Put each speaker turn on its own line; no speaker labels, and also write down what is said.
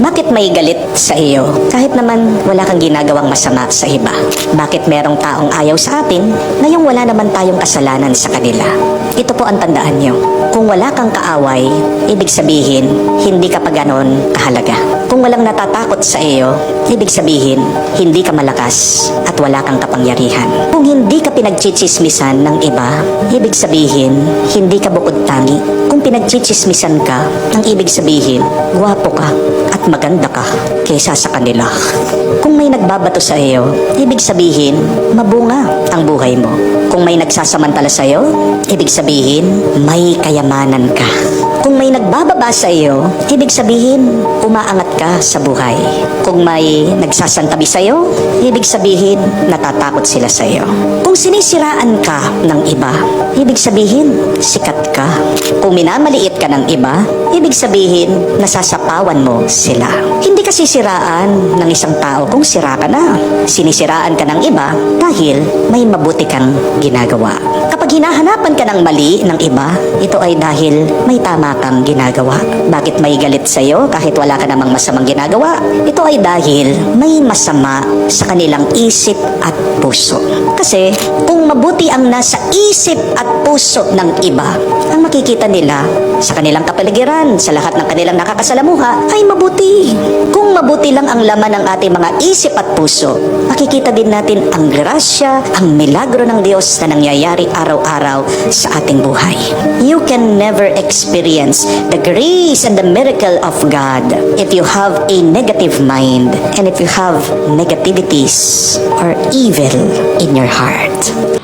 Bakit may galit sa iyo kahit naman wala kang ginagawang masama sa iba? Bakit merong taong ayaw sa atin ngayong wala naman tayong kasalanan sa kanila? Ito po ang tandaan nyo. Kung wala kang kaaway, ibig sabihin, hindi ka pa ganon kahalaga. Kung walang natatakot sa iyo, ibig sabihin, hindi ka malakas at wala kang kapangyarihan. Kung hindi ka pinagchichismisan ng iba, ibig sabihin, hindi ka bukod tangi. Kung pinagchichismisan ka, ang ibig sabihin, gwapo ka at maganda ka kaysa sa kanila. Kung may nagbabato sa iyo, ibig sabihin, mabunga ang buhay mo. Kung may nagsasamantala sa iyo, ibig sabihin, may kayamanan ka. Kung may nagbababa sa iyo, ibig sabihin, umaangat ka sa buhay. Kung may nagsasantabi sa iyo, ibig sabihin, natatakot sila sa iyo. Kung sinisiraan ka ng iba, ibig sabihin, sikat ka. Kung minamaliit ka ng iba, ibig sabihin, nasasapawan mo sila. Hindi ka sisiraan ng isang tao kung sira ka na. Sinisiraan ka ng iba dahil may mabuti kang ginagawa. Kapag hinahanapan ka ng mali ng iba, ito ay dahil may tama kang ginagawa. Bakit may galit sa'yo kahit wala ka namang masamang ginagawa? Ito ay dahil may masama sa kanilang isip at puso. Kasi kung mabuti ang nasa isip at puso ng iba, ang makikita nila sa kanilang kapaligiran, sa lahat ng kanilang nakakasalamuha, ay mabuti. Kung mabuti lang ang laman ng ating mga isip at puso, makikita din natin ang grasya, ang milagro ng Diyos na nangyayari araw-araw sa ating buhay. You can never experience the grace and the miracle of God if you have a negative mind and if you have negativities or evil in your heart.